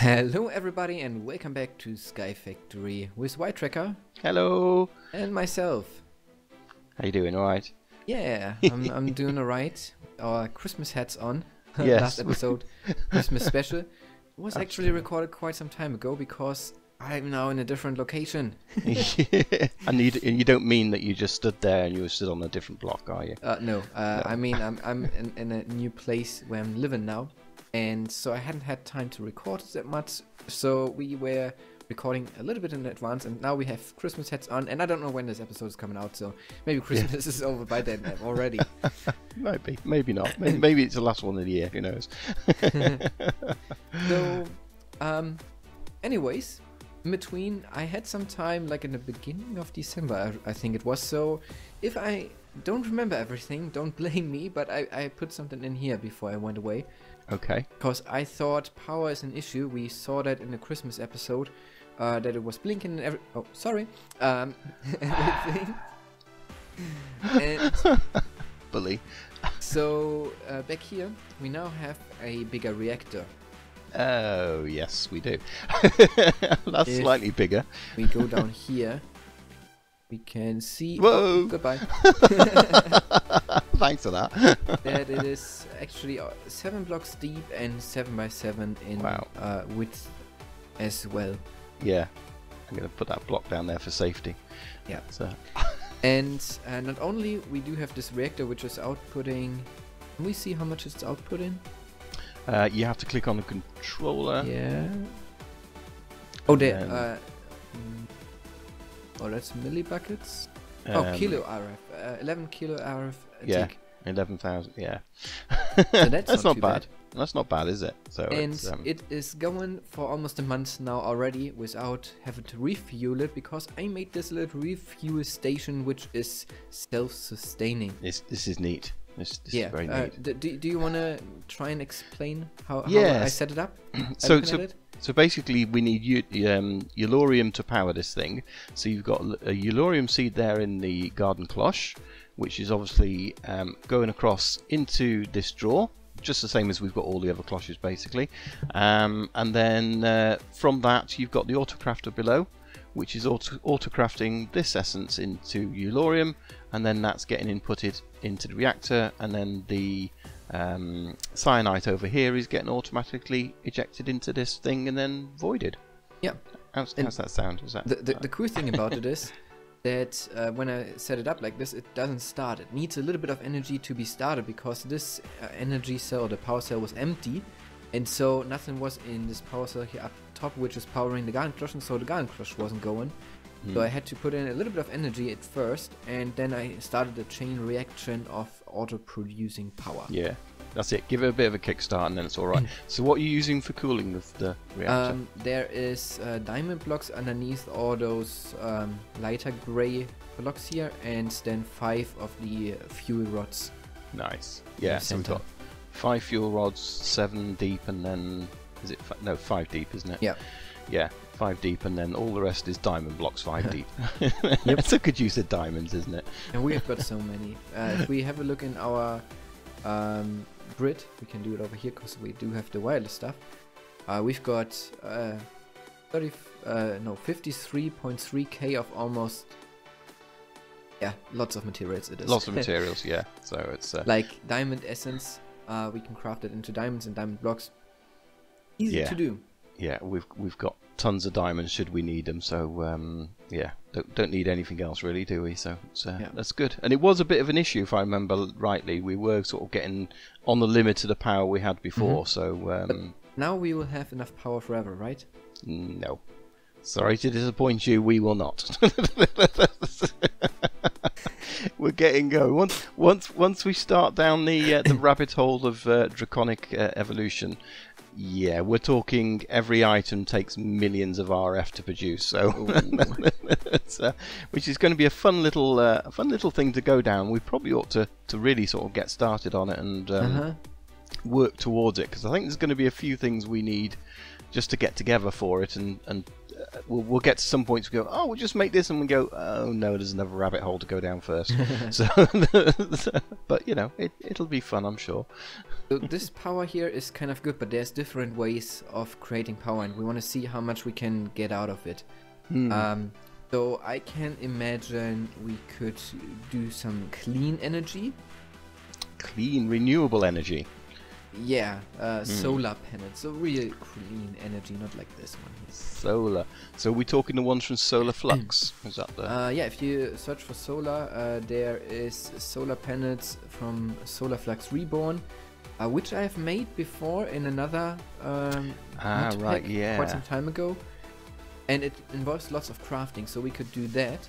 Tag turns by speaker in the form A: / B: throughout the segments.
A: Hello everybody and welcome back to Sky Factory with White Tracker.
B: Hello.
A: And myself.
B: How you doing? All right?
A: Yeah, I'm doing alright. Our Christmas hats on.
B: Yes.
A: Last episode, Christmas special. It was actually recorded quite some time ago because I'm now in a different location.
B: And you don't mean that you just stood there and you were stood on a different block, are you?
A: No.
B: No.
A: I mean I'm in a new place where I'm living now. And so I hadn't had time to record that much, so we were recording a little bit in advance, and now we have Christmas hats on, and I don't know when this episode is coming out, so maybe Christmas is over by then already.
B: Might be, maybe not. Maybe it's the last one of the year, who knows.
A: So, anyways, in between, I had some time, like in the beginning of December, I think it was, so if I don't remember everything, don't blame me, but I put something in here before I went away.
B: Okay.
A: Because I thought power is an issue. We saw that in the Christmas episode, that it was blinking and everything. And
B: Bully.
A: so back here, we now have a bigger reactor.
B: Oh, yes, we do. That's slightly bigger.
A: We go down here. We can see.
B: Whoa!
A: Oh, goodbye.
B: Thanks for that.
A: That it is actually 7 blocks deep and 7 by 7 in width as well.
B: Yeah, I'm going to put that block down there for safety.
A: Yeah.
B: So.
A: And not only we do have this reactor which is outputting. Can we see how much it's outputting?
B: You have to click on the controller.
A: Yeah. Oh, there. Oh, that's millibuckets. Kilo RF. 11 kilo RF.
B: Yeah, 11,000. Yeah.
A: So that's
B: not bad. That's not bad, is it? So
A: and it is going for almost a month now already without having to refuel it, because I made this little refuel station which is self-sustaining.
B: This is neat. This is very neat.
A: Do you want to try and explain how
B: Yes.
A: I set it up?
B: So basically we need Eulorium to power this thing. So you've got a Eulorium seed there in the garden cloche, which is obviously going across into this drawer, just the same as we've got all the other cloches basically. And then from that you've got the autocrafter below, which is autocrafting this essence into Eulorium, and then that's getting inputted into the reactor, and then the cyanite over here is getting automatically ejected into this thing and then voided.
A: Yeah.
B: How's that sound? Is that
A: the cool thing about it is that when I set it up like this, it doesn't start. It needs a little bit of energy to be started, because this energy cell, the power cell, was empty, and so nothing was in this power cell here up top, which is powering the garden cloche, and so the garden cloche wasn't going. So I had to put in a little bit of energy at first, and then I started a chain reaction of auto-producing power.
B: Yeah, that's it. Give it a bit of a kickstart and then it's alright. So what are you using for cooling with the reactor?
A: There is diamond blocks underneath all those lighter grey blocks here, and then 5 of the fuel rods.
B: Nice. Yeah, so we've got 5 fuel rods, 7 deep, and then... Is it... No, 5 deep, isn't it?
A: Yeah.
B: Yeah, 5 deep, and then all the rest is diamond blocks 5 deep.
A: Yep.
B: It's a good use of diamonds, isn't it?
A: And we have got so many. If we have a look in our grid, we can do it over here because we do have the wireless stuff. We've got 53.3k of almost... Yeah, lots of materials it is.
B: Lots of materials, yeah. So it's...
A: like diamond essence, we can craft it into diamonds and diamond blocks. Easy to do. Yeah,
B: we've got tons of diamonds should we need them, so yeah, don't need anything else really, do we? So that's good. And it was a bit of an issue, if I remember rightly. We were sort of getting on the limit of the power we had before, so...
A: But now we will have enough power forever, right?
B: No. Sorry to disappoint you, we will not. We're getting going. Once we start down the rabbit hole of draconic evolution, yeah, we're talking every item takes millions of RF to produce, so it's, which is going to be a fun little thing to go down. We probably ought to really sort of get started on it and work towards it, because I think there's going to be a few things we need just to get together for it, and we'll get to some points we go, oh, we'll just make this, and we go, oh no, there's another rabbit hole to go down first. So, but you know, it'll be fun, I'm sure.
A: So this power here is kind of good, but there's different ways of creating power, and we want to see how much we can get out of it. So I can imagine we could do some clean energy.
B: Clean, renewable energy.
A: Yeah, solar panels. So real clean energy, not like this one here.
B: Solar. So we're talking the ones from Solar Flux. Is that the?
A: Yeah, if you search for solar, there is solar panels from Solar Flux Reborn, which I have made before in another mod pack quite some time ago. And it involves lots of crafting, so we could do that.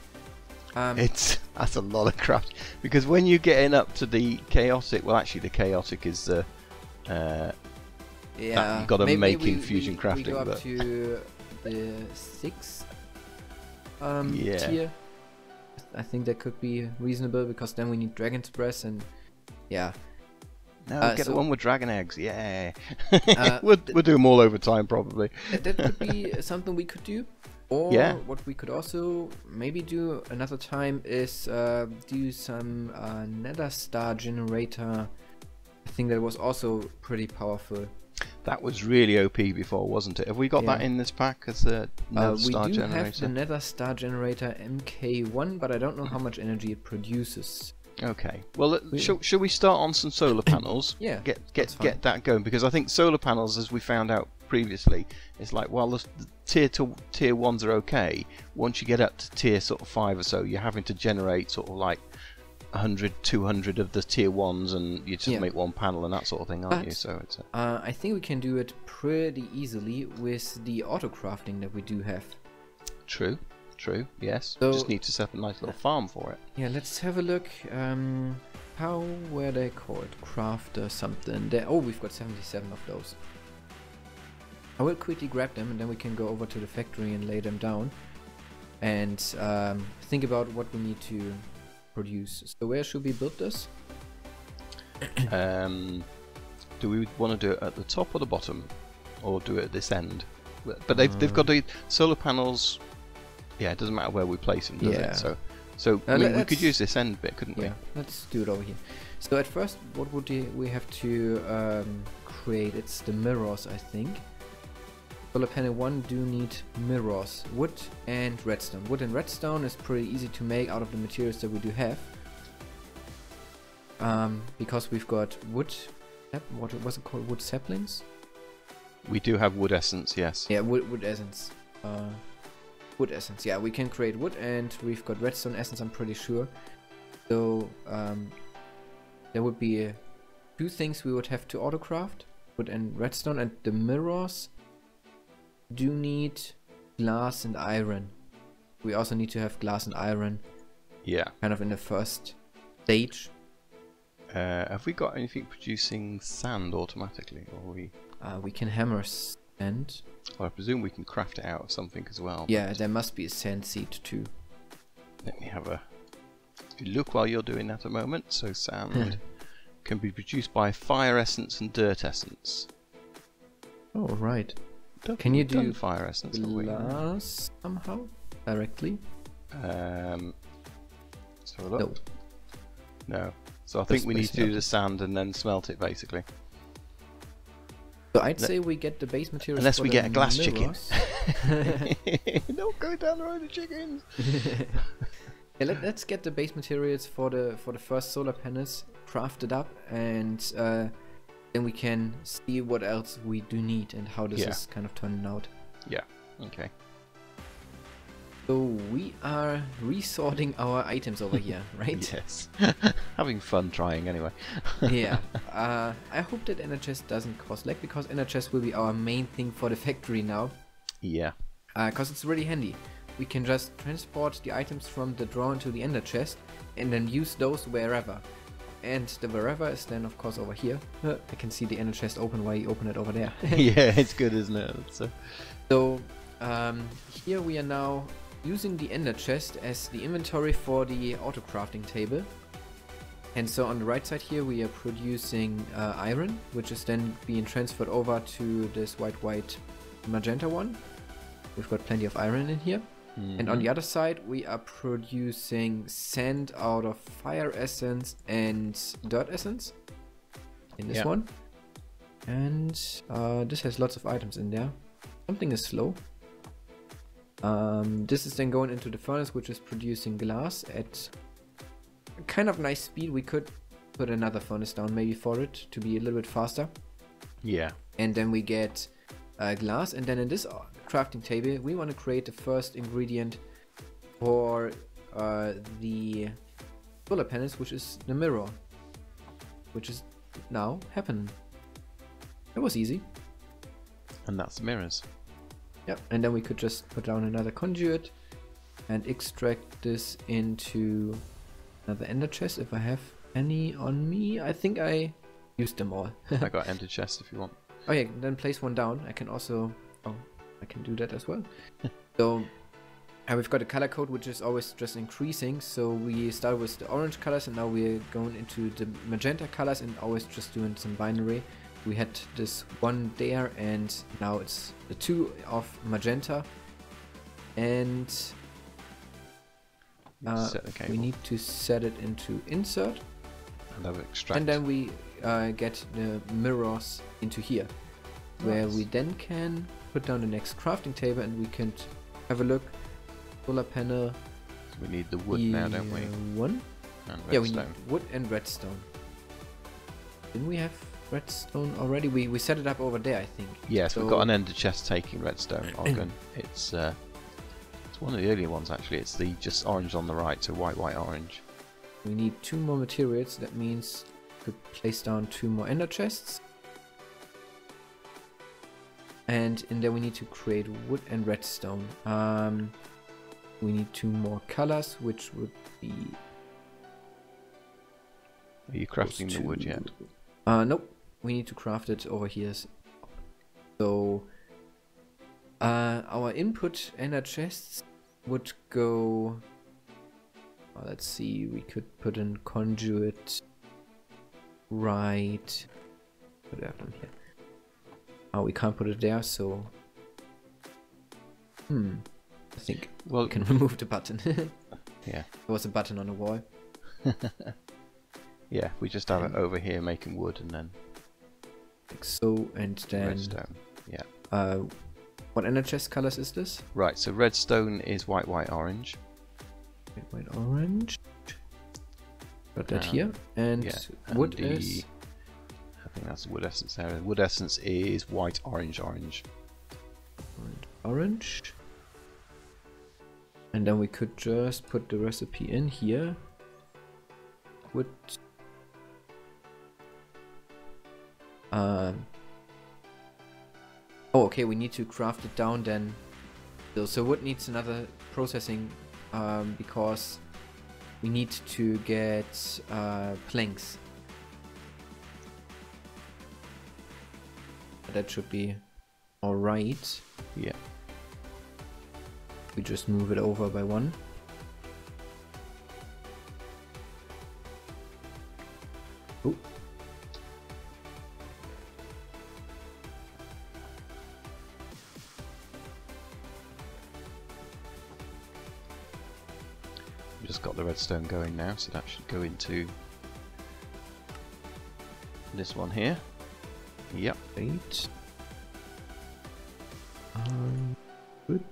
B: That's a lot of craft, because when you're getting up to the chaotic, well, actually the chaotic is the you've got to make in fusion crafting. We go up
A: to the 6th tier. I think that could be reasonable, because then we need Dragon's Breath, and yeah.
B: No, get the one with dragon eggs, yeah. We'll do them all over time, probably.
A: That could be something we could do. Or what we could also maybe do another time is do some nether star generator. I think that was also pretty powerful.
B: That was really OP before, wasn't it? Have we got that in this pack as a nether star generator?
A: We do have the nether star generator MK1, but I don't know how much energy it produces.
B: Okay. Well, shall we start on some solar panels?
A: Yeah.
B: Get that going, because I think solar panels, as we found out previously, it's like, while the tier 1s are okay, once you get up to tier sort of 5 or so, you're having to generate sort of like 100, 200 of the tier 1s, and you just make one panel and that sort of thing, aren't you? So it's
A: I think we can do it pretty easily with the auto crafting that we do have.
B: True, yes. So, just need to set up a nice little farm for it.
A: Yeah, let's have a look. How were they called? Crafter something. Oh, we've got 77 of those. I will quickly grab them, and then we can go over to the factory and lay them down and think about what we need to produce. So where should we build this?
B: Do we want to do it at the top or the bottom, or do it at this end? But they've got the solar panels. Yeah, it doesn't matter where we place them, does it? So we could use this end bit, couldn't we?
A: Yeah, let's do it over here. So at first, what would we have to create? It's the mirrors, I think. Solar panel 1 do need mirrors, wood and redstone. Wood and redstone is pretty easy to make out of the materials that we do have. Because we've got wood, what was it called? Wood saplings?
B: We do have wood essence, yes.
A: Yeah, wood essence. Wood essence, yeah, we can create wood, and we've got redstone essence, I'm pretty sure. So there would be 2 things we would have to auto craft, wood and redstone, and the mirrors do need glass and iron. We also need to have glass and iron.
B: Yeah.
A: Kind of in the first stage.
B: Have we got anything producing sand automatically, or
A: we can hammer sand.
B: Well, I presume we can craft it out of something as well.
A: Yeah, there must be a sand seed too.
B: Let me have a look while you're doing that a moment. So sand can be produced by fire essence and dirt essence.
A: Oh, right. Can you do
B: fire essence
A: glass somehow directly?
B: Let's have a look. No. So I think we need to do the sand and then smelt it, basically.
A: So I'd say we get the base materials.
B: Unless we get a glass
A: mirrors.
B: Chicken. Don't go down the road of chickens.
A: Yeah, let's get the base materials for the first solar panels crafted up, and then we can see what else we do need and how this is kind of turning out.
B: Yeah. Okay.
A: So we are resorting our items over here, right?
B: Yes. Having fun trying anyway.
A: Yeah. I hope that Ender chest doesn't cause lag, because Ender chest will be our main thing for the factory now.
B: Yeah.
A: Because it's really handy. We can just transport the items from the drawer into the Ender chest and then use those wherever. And the wherever is then of course over here. I can see the Ender chest open while you open it over there.
B: Yeah, it's good, isn't it?
A: So here we are now using the Ender chest as the inventory for the auto crafting table. And so on the right side here we are producing iron, which is then being transferred over to this white magenta one. We've got plenty of iron in here. And on the other side, we are producing sand out of fire essence and dirt essence in this one. And this has lots of items in there. Something is slow. This is then going into the furnace, which is producing glass at a kind of nice speed. We could put another furnace down maybe for it to be a little bit faster.
B: Yeah.
A: And then we get glass, and then in this crafting table we want to create the first ingredient for the solar panels, which is the mirror, which is now happening. It was easy.
B: And that's the mirrors.
A: Yep, and then we could just put down another conduit and extract this into another ender chest if I have any on me. I think I used them all.
B: I got ender chest if you want.
A: Oh yeah, then place one down. I can also... Oh, I can do that as well. So, we've got a color code which is always just increasing. So we start with the orange colors and now we're going into the magenta colors and always just doing some binary. We had this one there and now it's the 2 of magenta. And we need to set it into insert.
B: And extract.
A: And then we get the mirrors into here, where we then can put down the next crafting table and we can have a look. Solar panel.
B: So we need the wood now, don't we?
A: One.
B: And redstone.
A: Yeah, we need wood and redstone. Didn't we have redstone already? We set it up over there, I think.
B: Yes, so we've got an ender chest taking redstone. Organ. It's one of the earlier ones actually. It's the just orange on the right, so white, orange.
A: We need 2 more materials. That means we could place down 2 more ender chests. And in there we need to create wood and redstone. We need 2 more colors, which would be...
B: Are you crafting the wood yet?
A: Nope. We need to craft it over here. So our input ender chests would go... let's see, we could put in conduit right... Put it down here. Oh, we can't put it there, so... I think we can remove the button.
B: Yeah.
A: There was a button on the wall.
B: Yeah, we just have it over here making wood and then...
A: Like so, and then...
B: Redstone, yeah.
A: What ender chest colors is this?
B: Right, so redstone is white, orange.
A: White, orange. Got that here. And wood is...
B: I think that's the wood essence area. Wood essence is white, orange.
A: Orange. And then we could just put the recipe in here. Wood. Oh, okay, we need to craft it down then. So wood needs another processing because we need to get planks. That should be alright.
B: Yeah.
A: We just move it over by 1. Oh.
B: We just got the redstone going now, so that should go into this one here. Yep.
A: Right. Good.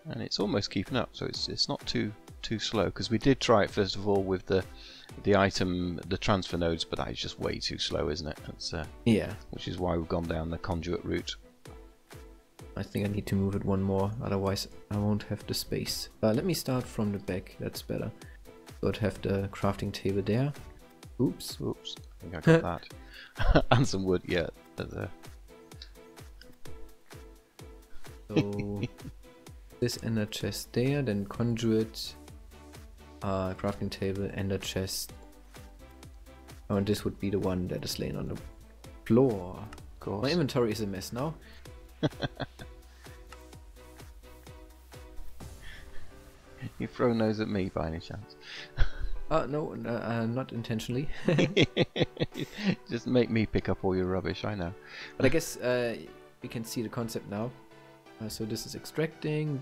B: And it's almost keeping up, so it's not too slow, because we did try it first of all with the transfer nodes, but that is just way too slow, isn't it? That's
A: yeah.
B: Which is why we've gone down the conduit route.
A: I think I need to move it 1 more, otherwise I won't have the space. Let me start from the back, that's better. So I'd have the crafting table there. Oops.
B: I think I got that. And some wood, yeah.
A: So this ender chest there, then conduit, crafting table, ender chest. Oh, and this would be the one that is laying on the floor.
B: Of course.
A: My inventory is a mess now.
B: You've thrown those at me by any chance?
A: No, not intentionally.
B: Just make me pick up all your rubbish, I know.
A: But I guess we can see the concept now. So this is extracting,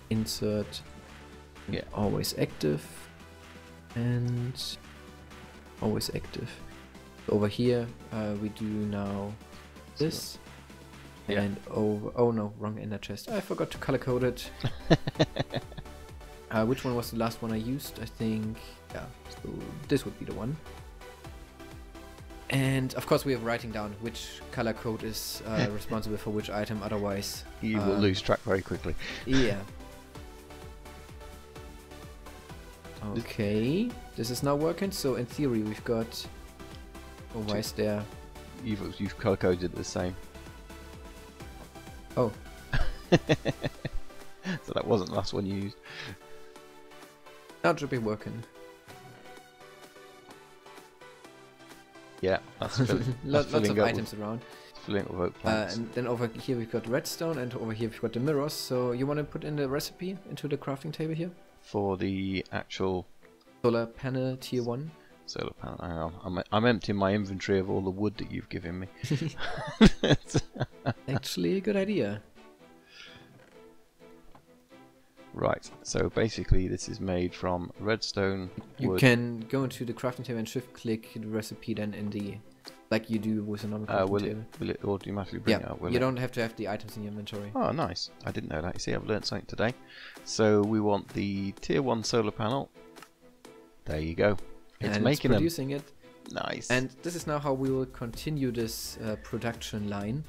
A: insert,
B: Yeah.
A: always active, and always active. Over here we do now this,
B: Yeah.
A: and over, oh no, wrong inner chest. I forgot to color code it. Which one was the last one I used? I think, yeah, so this would be the one. And of course we are writing down which color code is responsible for which item, otherwise
B: You will lose track very quickly.
A: yeah. Okay, this is now working, so in theory we've got... Oh, why is there...
B: You've color coded the same.
A: Oh.
B: So that wasn't the last one you used.
A: Now it should be working.
B: Yeah, that's filling.
A: Lots of
B: filling up
A: items around.
B: Filling up with oak plants.
A: And then over here we've got redstone, and over here we've got the mirrors. So you want to put in the recipe into the crafting table here?
B: For the actual
A: Solar panel tier 1.
B: solar panel. Hang on. I'm emptying my inventory of all the wood that you've given me.
A: Actually a good idea.
B: Right, so basically this is made from redstone,
A: You
B: wood.
A: can go into the crafting table and shift click the recipe then in the... like you do with a normal crafting table.
B: Will it automatically bring it up?
A: You don't have to have the items in your inventory.
B: Oh, nice. I didn't know that. You see, I've learned something today. So we want the tier 1 solar panel. There you go. It's
A: and
B: making
A: it's producing it.
B: Nice.
A: And this is now how we will continue this production line.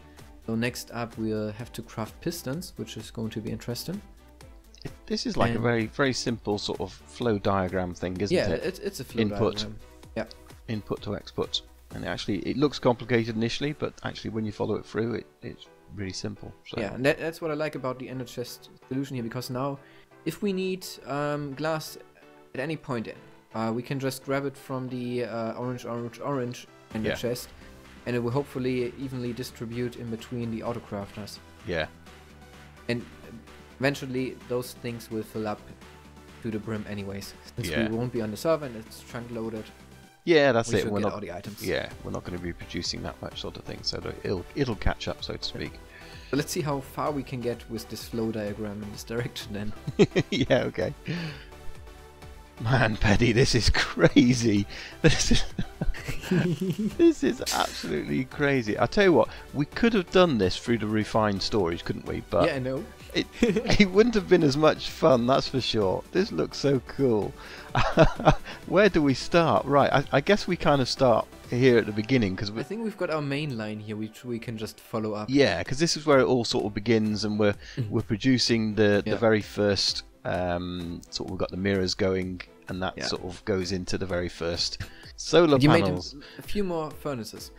A: So next up we'll have to craft pistons, which is going to be interesting.
B: This is like a very, very simple sort of flow diagram thing, isn't it?
A: Yeah, it's a flow
B: Input.
A: diagram. Yeah.
B: Input to output. And actually, it looks complicated initially, but actually when you follow it through, it's really simple. So.
A: Yeah, and that's what I like about the ender chest solution here, because now if we need glass at any point in, we can just grab it from the orange ender chest, and it will hopefully evenly distribute in between the autocrafters.
B: Yeah.
A: And eventually those things will fill up to the brim anyways, since we won't be on the server and it's chunk loaded.
B: Yeah, that's it.
A: We're not all the items.
B: Yeah, we're not going to be producing that much sort of thing, so it'll catch up, so to speak.
A: So let's see how far we can get with this flow diagram in this direction then.
B: Yeah, okay. Man, Peddy, this is crazy. This is absolutely crazy. I tell you what, we could have done this through the refined storage, couldn't we? But
A: yeah, I know.
B: It wouldn't have been as much fun, that's for sure. This looks so cool. Where do we start? Right, I guess we kind of start here at the beginning, because
A: I think we've got our main line here, which we can just follow up.
B: Yeah, because this is where it all sort of begins, and we're producing the very first sort of, we've got the mirrors going, and that sort of goes into the very first solar panels.
A: Made a few more furnaces.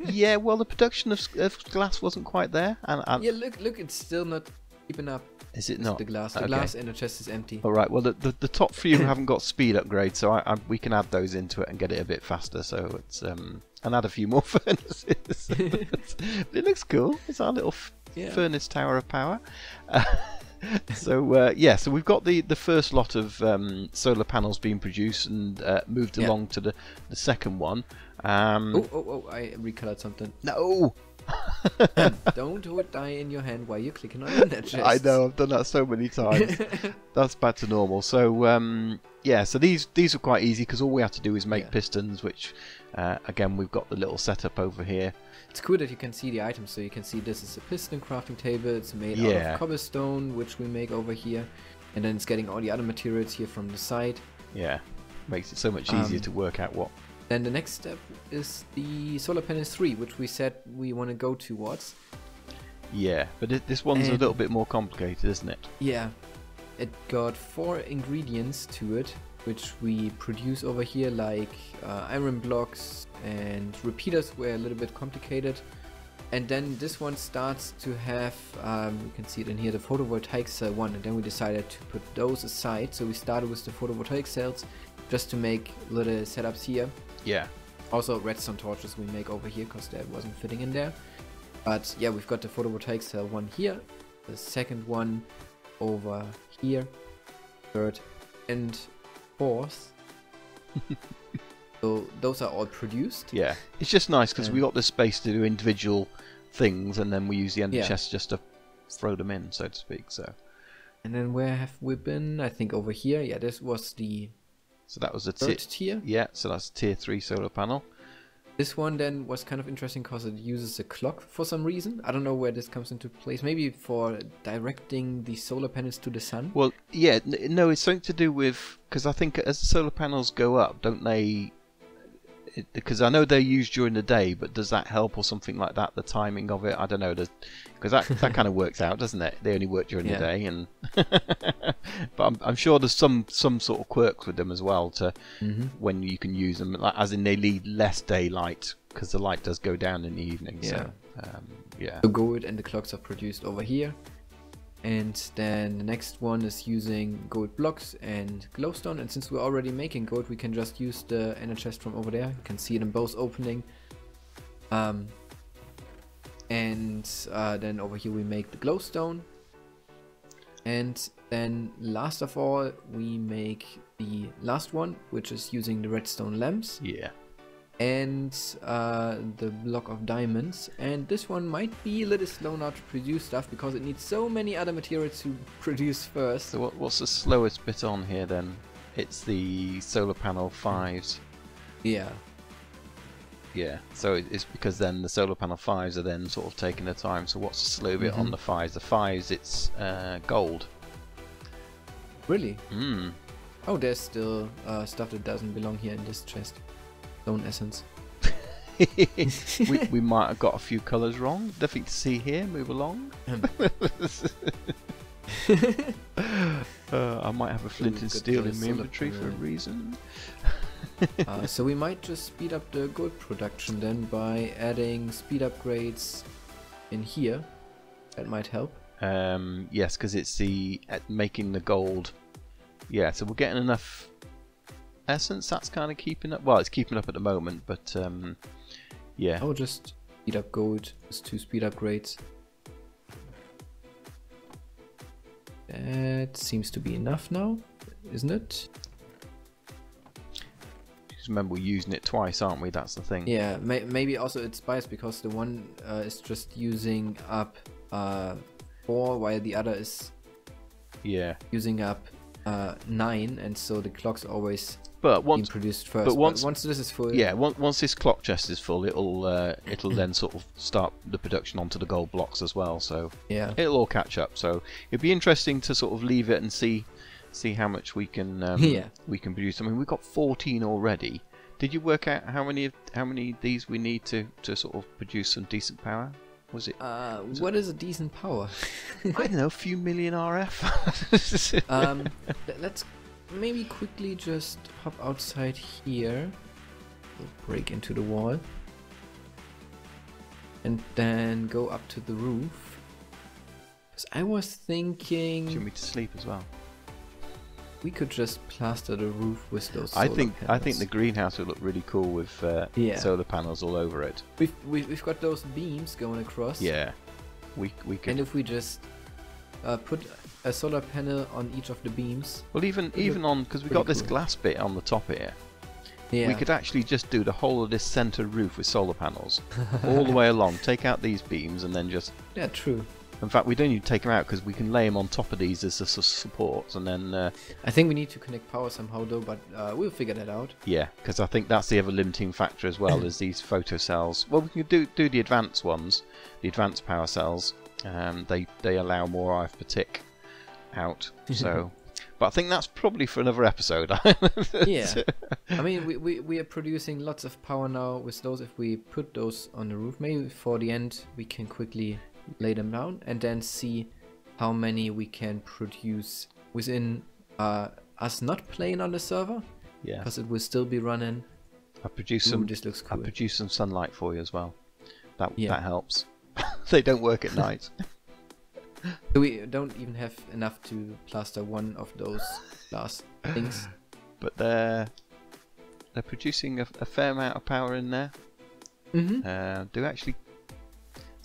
B: Yeah, well, the production of glass wasn't quite there, and
A: yeah, look, it's still not keeping up.
B: Is it not?
A: The glass glass in the chest is empty.
B: All right. Well, the top few haven't got speed upgrades, so we can add those into it and get it a bit faster. So it's and add a few more furnaces. It looks cool. It's our little furnace tower of power. So so we've got the first lot of solar panels being produced and moved along to the second one.
A: Oh! I recolored something.
B: No.
A: Don't die in your hand while you're clicking on that chest.
B: I know, I've done that so many times. That's back to normal. So so these are quite easy, because all we have to do is make pistons, which again, we've got the little setup over here.
A: It's cool that you can see the items, so you can see this is a piston crafting table. It's made out of cobblestone, which we make over here, and then it's getting all the other materials here from the side.
B: Yeah, makes it so much easier to work out what.
A: Then the next step is the solar panels 3, which we said we want to go towards.
B: Yeah, but this one's a little bit more complicated, isn't it?
A: Yeah, it got 4 ingredients to it, which we produce over here, like iron blocks, and repeaters were a little bit complicated. And then this one starts to have, you can see it in here, the photovoltaic cell 1, and then we decided to put those aside. So we started with the photovoltaic cells just to make little setups here.
B: Yeah.
A: Also redstone torches we make over here, because that wasn't fitting in there. But yeah, we've got the photovoltaic cell 1 here, the second one over here, third and fourth. So those are all produced.
B: Yeah, it's just nice because we got the space to do individual things, and then we use the ender
A: Yeah.
B: chests just to throw them in, so to speak. So.
A: And then where have we been? I think over here. Yeah, this was the
B: So that was a
A: third tier.
B: Yeah, so that's a tier 3 solar panel.
A: This one then was kind of interesting because it uses a clock for some reason. I don't know where this comes into place. Maybe for directing the solar panels to the sun.
B: Well, yeah, no, it's something to do with, because I think as the solar panels go up, don't they? Because I know they're used during the day, but does that help or something like that? The timing of it, I don't know. Because that kind of works out, doesn't it? They only work during the day, and but I'm sure there's some sort of quirks with them as well to when you can use them, like, as in they need less daylight because the light does go down in the evening.
A: Yeah.
B: So, yeah.
A: The gold and the clocks are produced over here. And then the next one is using gold blocks and glowstone. And since we're already making gold, we can just use the ender chest from over there. You can see them both opening. And then over here we make the glowstone. And then last of all, we make the last one, which is using the redstone lamps.
B: Yeah.
A: And the block of diamonds, and this one might be a little slow now to produce stuff because it needs so many other materials to produce first.
B: So what's the slowest bit on here then? It's the solar panel 5s.
A: Yeah.
B: Yeah, so it's because then the solar panel 5s are then sort of taking their time. So what's the slow bit on the 5s? The 5s, it's gold.
A: Really?
B: Hmm.
A: Oh, there's still stuff that doesn't belong here in this chest. Stone essence.
B: we might have got a few colours wrong. Nothing to see here. Move along. I might have a flint and steel in my inventory for a reason.
A: So we might just speed up the gold production then by adding speed upgrades in here. That might help.
B: Yes, because it's making the gold. Yeah, so we're getting enough essence. That's kind of keeping up. Well, it's keeping up at the moment, but yeah.
A: I'll just speed up gold. Just 2 speed upgrades. That seems to be enough now, isn't it?
B: Just remember, we're using it twice, aren't we? That's the thing.
A: Yeah, maybe also it's biased because the one is just using up 4, while the other is using up 9, and so the clock's always being produced first. But once this is full,
B: once this clock chest is full, it'll then sort of start the production onto the gold blocks as well. So
A: yeah,
B: it'll all catch up. So it'd be interesting to sort of leave it and see how much we can we can produce. I mean, we've got 14 already. Did you work out how many of these we need to sort of produce some decent power? Was it?
A: What is a decent power?
B: I don't know, a few million RF.
A: Let's maybe quickly just hop outside here. We'll break into the wall. And then go up to the roof. Because I was thinking...
B: Do you want me to sleep as well?
A: We could just plaster the roof with those
B: I
A: solar
B: think
A: panels.
B: the greenhouse would look really cool with solar panels all over it.
A: We've got those beams going across.
B: Yeah, we could.
A: And if we just put a solar panel on each of the beams.
B: Well, even on, because we got this glass bit on the top here.
A: Yeah.
B: We could actually just do the whole of this center roof with solar panels all the way along. Take out these beams and then just.
A: Yeah, true.
B: In fact, we don't need to take them out because we can lay them on top of these as supports, and then.
A: I think we need to connect power somehow, though, but we'll figure that out.
B: Yeah, because I think that's the other limiting factor as well, is these photocells. Well, we can do the advanced ones, the advanced power cells. They allow more RF per tick out. So, but I think that's probably for another episode.
A: Yeah, I mean we are producing lots of power now with those. If we put those on the roof, maybe for the end we can quickly lay them down and then see how many we can produce within us not playing on the server.
B: Yeah, because
A: it will still be running.
B: I produce
A: this looks cool.
B: I produce some sunlight for you as well. That helps. They don't work at night.
A: We don't even have enough to plaster one of those glass things.
B: But they're producing a fair amount of power in there. Do actually.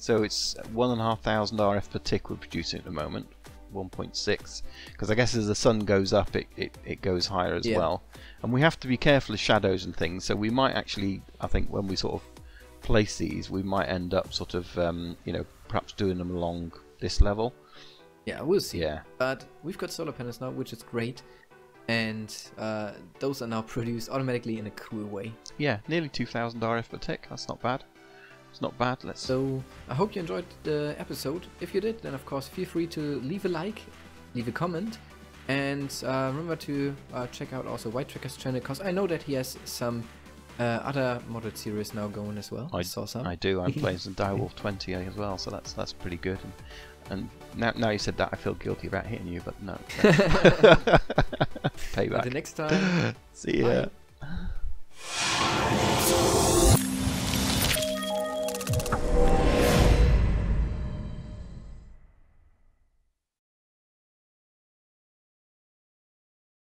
B: So it's 1,500 RF per tick we're producing at the moment, 1.6. Because I guess as the sun goes up, it goes higher as well. And we have to be careful of shadows and things. So we might actually, I think, when we sort of place these, we might end up sort of, you know, perhaps doing them along this level.
A: Yeah, we'll see.
B: Yeah.
A: But we've got solar panels now, which is great. And those are now produced automatically in a cool way.
B: Yeah, nearly 2,000 RF per tick. That's not bad. It's not bad.
A: So I hope you enjoyed the episode. If you did, then of course feel free to leave a like, leave a comment, and remember to check out also White Tracker's channel, because I know that he has some other modded series now going as well. I saw some.
B: I do. I'm playing some Direwolf 20 as well, so that's pretty good. And now you said that, I feel guilty about hitting you, but no. Payback.
A: Until next time.
B: See ya.
A: Bye.